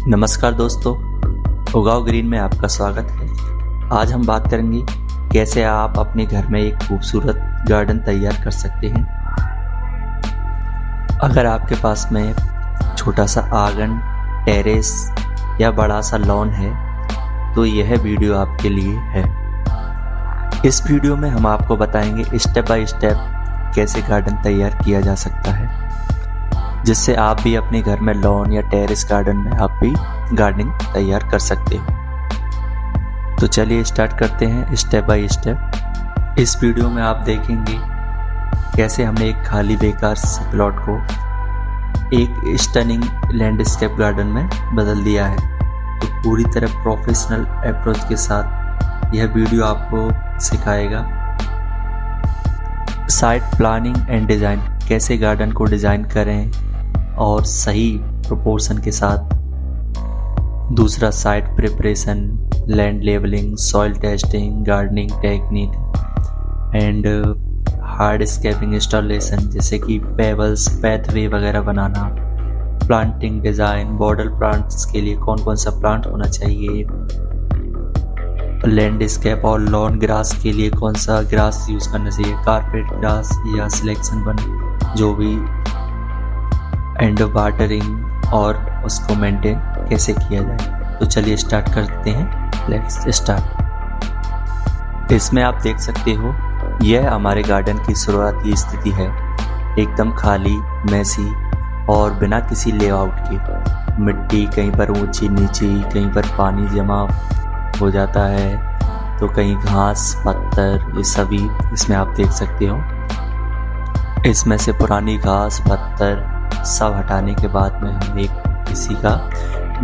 नमस्कार दोस्तों, उगाओ ग्रीन में आपका स्वागत है। आज हम बात करेंगे कैसे आप अपने घर में एक खूबसूरत गार्डन तैयार कर सकते हैं। अगर आपके पास में छोटा सा आंगन, टेरेस या बड़ा सा लॉन है तो यह वीडियो आपके लिए है। इस वीडियो में हम आपको बताएंगे स्टेप बाय स्टेप कैसे गार्डन तैयार किया जा सकता है, जिससे आप भी अपने घर में लॉन या टेरेस गार्डन में आप भी गार्डनिंग तैयार कर सकते हो। तो चलिए स्टार्ट करते हैं स्टेप बाय स्टेप। इस वीडियो में आप देखेंगे कैसे हमने एक खाली बेकार से प्लॉट को एक स्टनिंग लैंडस्केप गार्डन में बदल दिया है। तो पूरी तरह प्रोफेशनल अप्रोच के साथ यह वीडियो आपको सिखाएगा साइट प्लानिंग एंड डिज़ाइन, कैसे गार्डन को डिज़ाइन करें और सही प्रोपोर्शन के साथ। दूसरा site preparation, land levelling, soil testing, gardening technique and hardscaping installation, जैसे कि पेबल्स, पैथवे वगैरह बनाना। प्लांटिंग डिज़ाइन, बॉर्डर प्लांट्स के लिए कौन कौन सा प्लांट होना चाहिए, लैंडस्केप और लॉन ग्रास के लिए कौन सा ग्रास यूज़ करना चाहिए, कारपेट ग्रास या सिलेक्शन बन जो भी, एंड वाटरिंग और उसको मेंटेन कैसे किया जाए। तो चलिए स्टार्ट करते हैं। Let's start. इसमें आप देख सकते हो यह हमारे गार्डन की शुरुआती स्थिति है, एकदम खाली, मैसी और बिना किसी लेआउट के। मिट्टी कहीं पर ऊंची नीची, कहीं पर पानी जमा हो जाता है तो कहीं घास पत्थर, ये सभी इसमें आप देख सकते हो। इसमें से पुरानी घास पत्थर सब हटाने के बाद में हम एक इसी का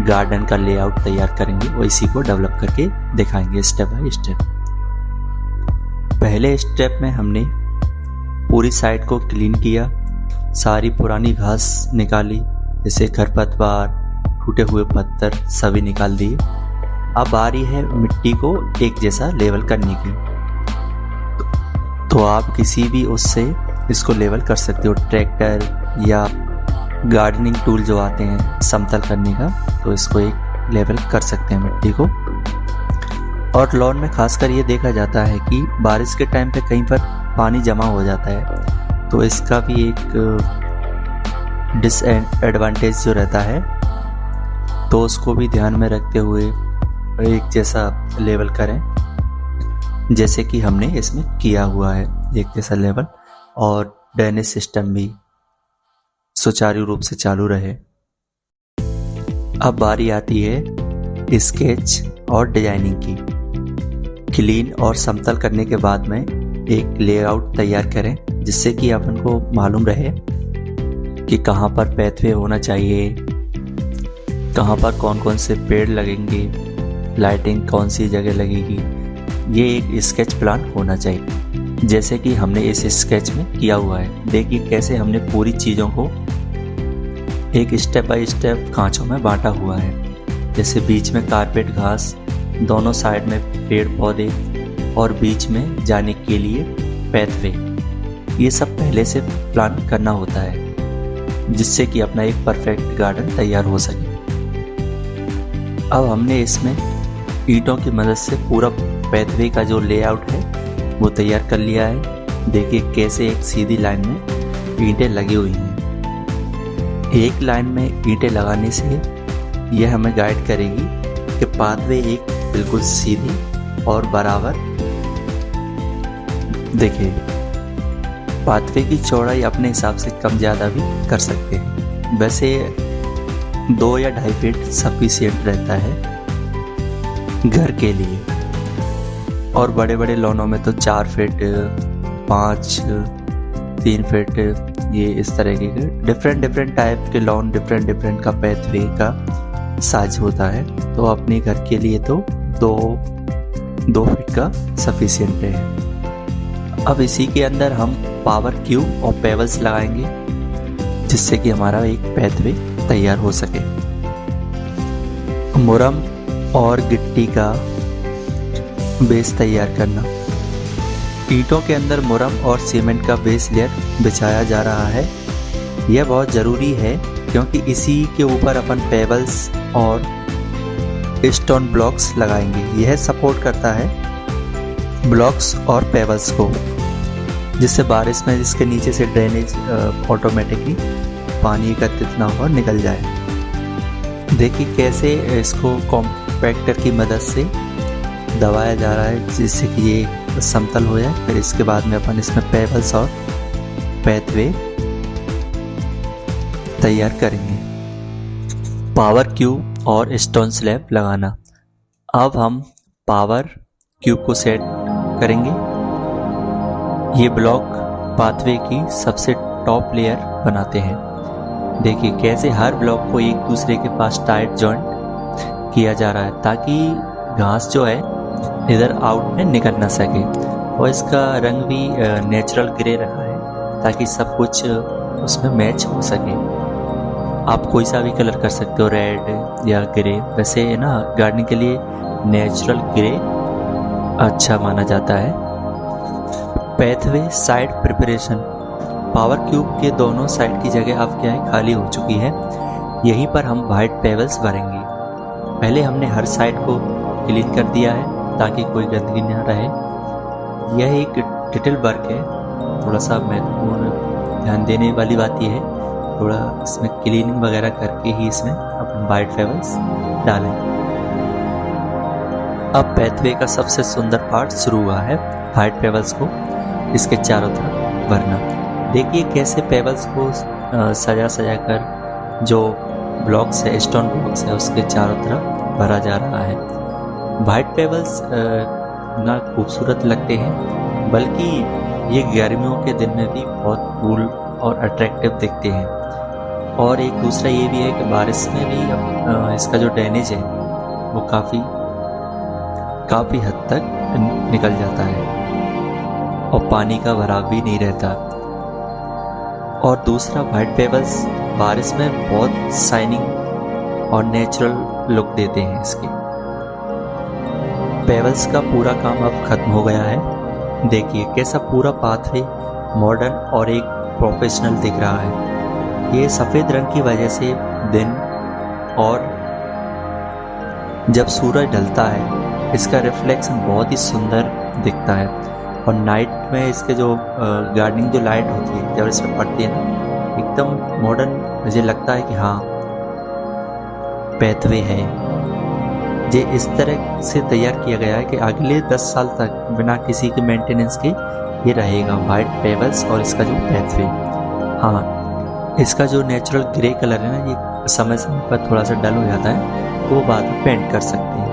गार्डन का लेआउट तैयार करेंगे और इसी को डेवलप करके दिखाएंगे स्टेप बाय स्टेप। पहले स्टेप में हमने पूरी साइड को क्लीन किया, सारी पुरानी घास निकाली, जैसे खरपतवार, टूटे हुए पत्थर सभी निकाल दिए। अब बारी है मिट्टी को एक जैसा लेवल करने की। तो आप किसी भी उससे इसको लेवल कर सकते हो, ट्रैक्टर या गार्डनिंग टूल जो आते हैं समतल करने का, तो इसको एक लेवल कर सकते हैं मिट्टी को। और लॉन में खासकर ये देखा जाता है कि बारिश के टाइम पे कहीं पर पानी जमा हो जाता है, तो इसका भी एक डिसएडवांटेज जो रहता है, तो उसको भी ध्यान में रखते हुए एक जैसा लेवल करें, जैसे कि हमने इसमें किया हुआ है एक जैसा लेवल, और ड्रेनेज सिस्टम भी सुचारू रूप से चालू रहे। अब बारी आती है स्केच और डिजाइनिंग की। क्लीन और समतल करने के बाद में एक लेआउट तैयार करें, जिससे कि अपन को मालूम रहे कि कहाँ पर पैथवे होना चाहिए, कहाँ पर कौन कौन से पेड़ लगेंगे, लाइटिंग कौन सी जगह लगेगी। ये एक स्केच प्लान होना चाहिए, जैसे कि हमने इस स्केच में किया हुआ है। देखिए कैसे हमने पूरी चीज़ों को एक स्टेप बाय स्टेप खांचों में बांटा हुआ है, जैसे बीच में कारपेट घास, दोनों साइड में पेड़ पौधे और बीच में जाने के लिए पैथवे। ये सब पहले से प्लान करना होता है, जिससे कि अपना एक परफेक्ट गार्डन तैयार हो सके। अब हमने इसमें ईंटों की मदद से पूरा पैथवे का जो लेआउट है वो तैयार कर लिया है। देखिए कैसे एक सीधी लाइन में ईंटें लगी हुई हैं। एक लाइन में ईंटें लगाने से यह हमें गाइड करेगी कि पाथवे एक बिल्कुल सीधी और बराबर। देखिए पाथवे की चौड़ाई अपने हिसाब से कम ज़्यादा भी कर सकते हैं, वैसे 2 या 2.5 फीट सफिशिएंट रहता है घर के लिए। और बड़े बड़े लॉनों में तो 4 फीट 5 3 फीट, ये इस तरह के डिफरेंट टाइप के लॉन, डिफरेंट का पैथवे का साइज होता है। तो अपने घर के लिए तो 2 फीट का सफिशिएंट है। अब इसी के अंदर हम पावर क्यूब और पेबल्स लगाएंगे, जिससे कि हमारा एक पैथवे तैयार हो सके। मुरम और गिट्टी का बेस तैयार करना। ईंटों के अंदर मुरम और सीमेंट का बेस लेयर बिछाया जा रहा है। यह बहुत ज़रूरी है क्योंकि इसी के ऊपर अपन पेबल्स और स्टोन ब्लॉक्स लगाएंगे। यह सपोर्ट करता है ब्लॉक्स और पेबल्स को, जिससे बारिश में इसके नीचे से ड्रेनेज ऑटोमेटिकली पानी एकत्रित ना हो और निकल जाए। देखिए कैसे इसको कॉम्पैक्टर की मदद से दबाया जा रहा है जिससे कि ये समतल हो जाए। फिर इसके बाद में अपन इसमें पेबल्स और पैथवे तैयार करेंगे। पावर क्यूब और स्टोन स्लैब लगाना। अब हम पावर क्यूब को सेट करेंगे। ये ब्लॉक पाथवे की सबसे टॉप लेयर बनाते हैं। देखिए कैसे हर ब्लॉक को एक दूसरे के पास टाइट जॉइंट किया जा रहा है ताकि घास जो है इधर आउट में निकल ना सके। और इसका रंग भी नेचुरल ग्रे रखा है ताकि सब कुछ उसमें मैच हो सके। आप कोई सा भी कलर कर सकते हो, रेड या ग्रे। वैसे ना गार्डनिंग के लिए नेचुरल ग्रे अच्छा माना जाता है। Pathway side preparation. Power cube के दोनों साइड की जगह अब क्या है खाली हो चुकी है। यहीं पर हम वाइट पेबल्स भरेंगे। पहले हमने हर साइड को क्लीन कर दिया है ताकि कोई गंदगी न रहे। यह एक डिटेल वर्क है, थोड़ा सा महत्वपूर्ण ध्यान देने वाली बात यह है थोड़ा इसमें क्लीनिंग वगैरह करके ही इसमें अपन वाइट पेबल्स डालें। अब पैथवे का सबसे सुंदर पार्ट शुरू हुआ है, वाइट पेबल्स को इसके चारों तरफ भरना। देखिए कैसे पेबल्स को सजा सजा कर जो ब्लॉक्स है, स्टोन ब्लॉक्स है, उसके चारों तरफ भरा जा रहा है। वाइट पेबल्स ना खूबसूरत लगते हैं बल्कि ये गर्मियों के दिन में भी बहुत कूल और अट्रैक्टिव दिखते हैं। और एक दूसरा ये भी है कि बारिश में भी इसका जो ड्रेनेज है वो काफ़ी हद तक निकल जाता है और पानी का भराव भी नहीं रहता। और दूसरा वाइट पेबल्स बारिश में बहुत शाइनिंग और नेचुरल लुक देते हैं इसके। पेबल्स का पूरा काम अब खत्म हो गया है। देखिए कैसा पूरा पाथवे मॉडर्न और एक प्रोफेशनल दिख रहा है। ये सफ़ेद रंग की वजह से दिन और जब सूरज ढलता है इसका रिफ्लेक्शन बहुत ही सुंदर दिखता है। और नाइट में इसके जो गार्डनिंग जो लाइट होती है जब इसमें पड़ती है ना, एकदम मॉडर्न मुझे लगता है कि हाँ पैथवे है। ये इस तरह से तैयार किया गया है कि अगले 10 साल तक बिना किसी के मेंटेनेंस के ये रहेगा वाइट पेबल्स और इसका जो पैथवे। हाँ, इसका जो नेचुरल ग्रे कलर है ना, ये समय समय पर थोड़ा सा डल हो जाता है तो वो बाद में पेंट कर सकते हैं।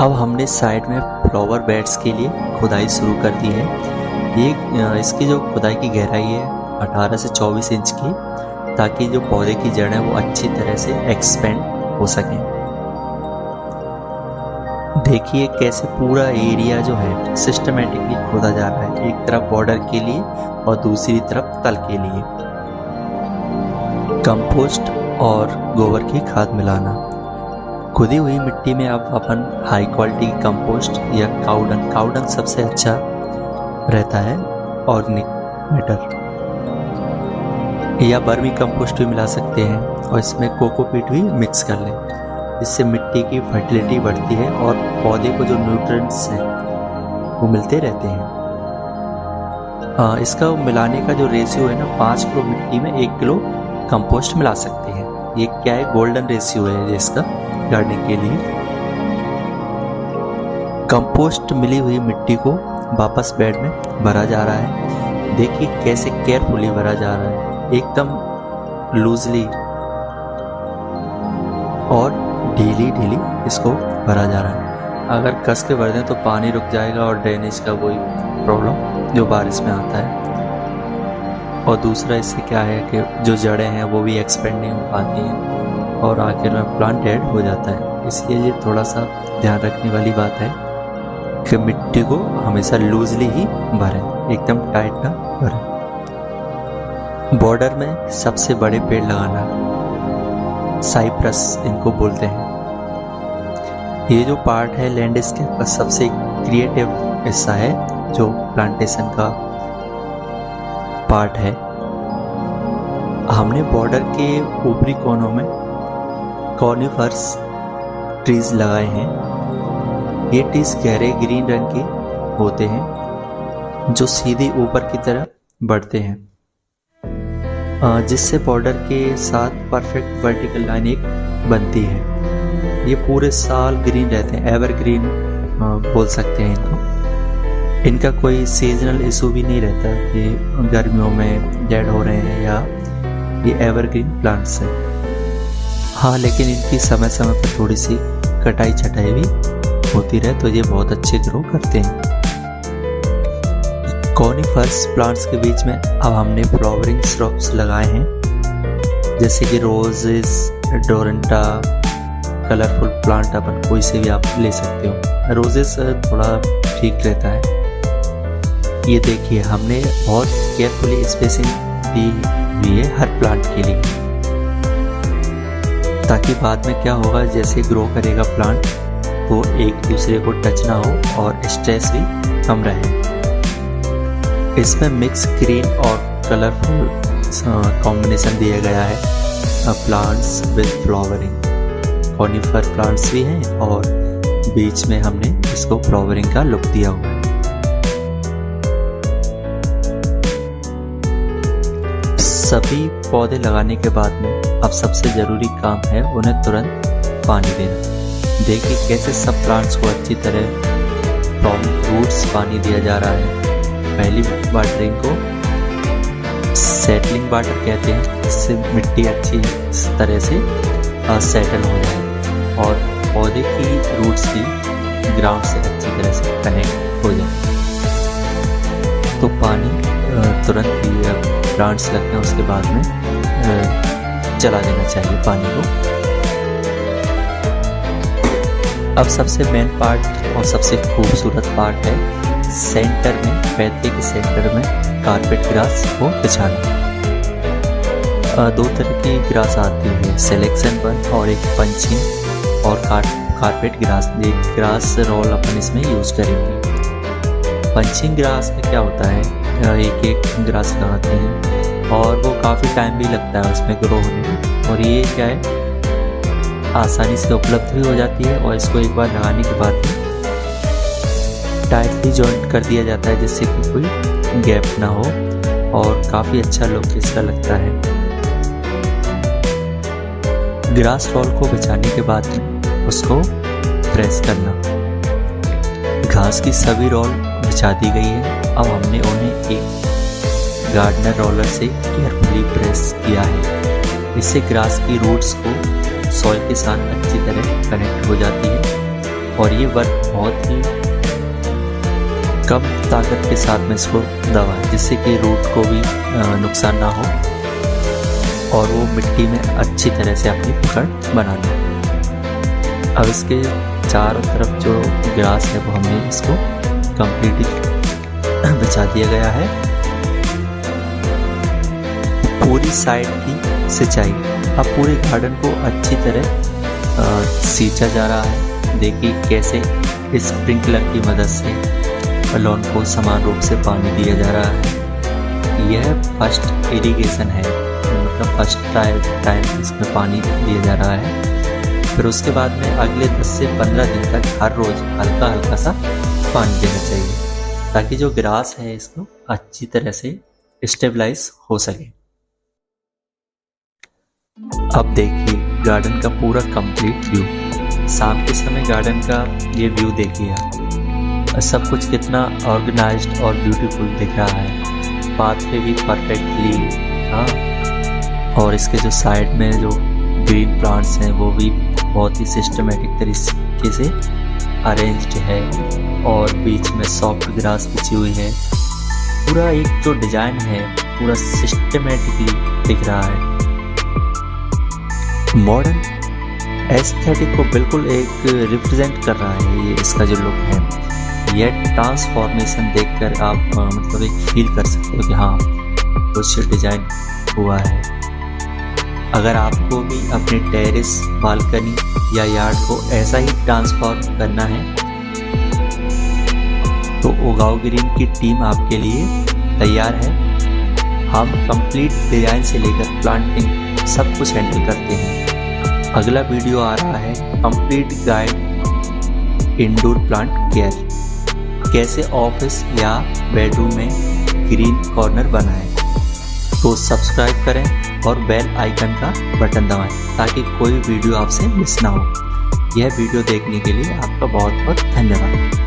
अब हमने साइड में फ्लावर बेड्स के लिए खुदाई शुरू कर दी है। ये इसकी जो खुदाई की गहराई है 18 से 24 इंच की, ताकि जो पौधे की जड़ है वो अच्छी तरह से एक्सपेंड हो सकें। देखिए कैसे पूरा एरिया जो है सिस्टमेटिकली खोदा जा रहा है, एक तरफ बॉर्डर के लिए और दूसरी तरफ तल के लिए। कंपोस्ट और गोबर की खाद मिलाना। खुदी हुई मिट्टी में अब अपन हाई क्वालिटी की कंपोस्ट या काउडंग सबसे अच्छा रहता है, ऑर्गेनिक मैटर या बर्मी कंपोस्ट भी मिला सकते हैं और इसमें कोकोपीट भी मिक्स कर लें। इससे मिट्टी की फर्टिलिटी बढ़ती है और पौधे को जो न्यूट्रिएंट्स हैं वो मिलते रहते हैं। इसका मिलाने का जो रेशियो है ना, 5 किलो मिट्टी में 1 किलो कंपोस्ट मिला सकते हैं। ये क्या है, गोल्डन रेशियो है इसका गार्डनिंग के लिए। कंपोस्ट मिली हुई मिट्टी को वापस बेड में भरा जा रहा है। देखिए कैसे केयरफुली भरा जा रहा है, एकदम लूजली और ढीली इसको भरा जा रहा है। अगर कस के भर दें तो पानी रुक जाएगा और ड्रेनेज का वही प्रॉब्लम जो बारिश में आता है। और दूसरा इससे क्या है कि जो जड़ें हैं वो भी एक्सपेंड नहीं हो पाती हैं और आखिर में प्लांट डेड हो जाता है। इसलिए ये थोड़ा सा ध्यान रखने वाली बात है कि मिट्टी को हमेशा लूजली ही भरें, एकदम टाइट ना भरें। बॉर्डर में सबसे बड़े पेड़ लगाना, साइप्रस इनको बोलते हैं। ये जो पार्ट है लैंडस्केप का सबसे क्रिएटिव हिस्सा है, जो प्लांटेशन का पार्ट है। हमने बॉर्डर के ऊपरी कोनों में कॉनिफर्स ट्रीज लगाए हैं। ये ट्रीज गहरे ग्रीन रंग के होते हैं जो सीधे ऊपर की तरफ बढ़ते हैं, जिससे बॉर्डर के साथ परफेक्ट वर्टिकल लाइन एक बनती है। ये पूरे साल ग्रीन रहते हैं, एवरग्रीन बोल सकते हैं इनको। इनका कोई सीजनल इशू भी नहीं रहता कि गर्मियों में डेड हो रहे हैं, या ये एवरग्रीन प्लांट्स हैं। हाँ, लेकिन इनकी समय समय पर थोड़ी सी कटाई छटाई भी होती रहे तो ये बहुत अच्छे ग्रो करते हैं। कॉनिफर्स प्लांट्स के बीच में अब हमने फ्लावरिंग श्रब्स लगाए हैं, जैसे कि रोजेस, डोरेंटा, कलरफुल प्लांट अपन कोई से भी आप ले सकते हो। रोजेस थोड़ा ठीक रहता है। ये देखिए, हमने बहुत केयरफुली स्पेसिंग दी हुई है हर प्लांट के लिए, ताकि बाद में क्या होगा, जैसे ग्रो करेगा प्लांट तो एक दूसरे को टच ना हो और स्ट्रेस भी कम रहे। इसमें मिक्स ग्रीन और कलरफुल कॉम्बिनेशन दिया गया है, plants with flowering. Conifer plants भी हैं और बीच में हमने इसको फ्लावरिंग का लुक दिया हुआ है। सभी पौधे लगाने के बाद में अब सबसे ज़रूरी काम है उन्हें तुरंत पानी देना। देखिए कैसे सब प्लांट्स को अच्छी तरह फ्रॉम रूट्स पानी दिया जा रहा है। पहली वाटरिंग को सेटलिंग वाटर कहते हैं, इससे मिट्टी अच्छी तरह से सेटल हो जाए और पौधे की रूट्स भी ग्राउंड से अच्छी तरह से कनेक्ट हो जाए। तो पानी तुरंत ही प्लांट्स लगते हैं उसके बाद में चला देना चाहिए पानी को। अब सबसे मेन पार्ट और सबसे खूबसूरत पार्ट है सेंटर में, पैथे के सेंटर में कारपेट ग्रास को बिछाना। दो तरह की ग्रास आती है, सिलेक्शन वन और एक पंचिंग और कारपेट ग्रास। एक ग्रास रोल अपन इसमें यूज करेंगे। पंचिंग ग्रास में क्या होता है, एक एक ग्रास लगाते हैं और वो काफ़ी टाइम भी लगता है उसमें ग्रो होने में, और ये क्या है आसानी से उपलब्ध भी हो जाती है और इसको एक बार लगाने के बाद टाइटली जॉइंट कर दिया जाता है जिससे कि कोई गैप ना हो और काफ़ी अच्छा लुक इसका लगता है। ग्रास रोल को बिछाने के बाद में उसको प्रेस करना। घास की सभी रोल बिछा दी गई है। अब हमने उन्हें एक गार्डनर रोलर से केयरफुली प्रेस किया है। इससे ग्रास की रूट्स को सॉइल के साथ अच्छी तरह कनेक्ट हो जाती है और ये वर्क बहुत ही कम ताकत के साथ में इसको दबाएं जिससे कि रूट को भी नुकसान ना हो और वो मिट्टी में अच्छी तरह से अपनी पकड़ बना ले। अब इसके चारों तरफ जो ग्रास है वो हमने इसको कंप्लीटली बिछा दिया गया है। पूरी साइड की सिंचाई, अब पूरे गार्डन को अच्छी तरह सींचा जा रहा है। देखिए कैसे स्प्रिंकलर की मदद से लॉन को समान रूप से पानी दिया जा रहा है। यह फर्स्ट इरिगेशन है, मतलब फर्स्ट टाइम इसमें पानी दिया जा रहा है। फिर उसके बाद में अगले 10 से 15 दिन तक हर रोज हल्का हल्का सा पानी देना चाहिए ताकि जो ग्रास है इसको अच्छी तरह से स्टेबलाइज हो सके। अब देखिए गार्डन का पूरा कंप्लीट व्यू। शाम के समय गार्डन का ये व्यू देखिए, सब कुछ कितना ऑर्गेनाइज्ड और ब्यूटीफुल दिख रहा है। पाथ पे भी परफेक्टली, हाँ, और इसके जो साइड में जो ग्रीन प्लांट्स हैं वो भी बहुत ही सिस्टमेटिक तरीके से अरेंज्ड है और बीच में सॉफ्ट ग्रास बिछी हुई है। पूरा एक जो डिजाइन है पूरा सिस्टमेटिकली दिख रहा है। मॉडर्न एस्थेटिक को बिल्कुल एक रिप्रेजेंट कर रहा है ये इसका जो लुक है। यह ट्रांसफॉर्मेशन देखकर आप मतलब एक फील कर सकते हो कि हाँ कुछ डिजाइन हुआ है। अगर आपको भी अपने टेरेस, बालकनी या यार्ड को ऐसा ही ट्रांसफॉर्म करना है तो उगाओ ग्रीन की टीम आपके लिए तैयार है। हम कंप्लीट डिजाइन से लेकर प्लांटिंग सब कुछ हैंडल करते हैं। अगला वीडियो आ रहा है complete guide indoor plant care, कैसे ऑफिस या बेडरूम में ग्रीन कॉर्नर बनाएं। तो सब्सक्राइब करें और बेल आइकन का बटन दबाएं ताकि कोई वीडियो आपसे मिस ना हो। यह वीडियो देखने के लिए आपका बहुत बहुत धन्यवाद।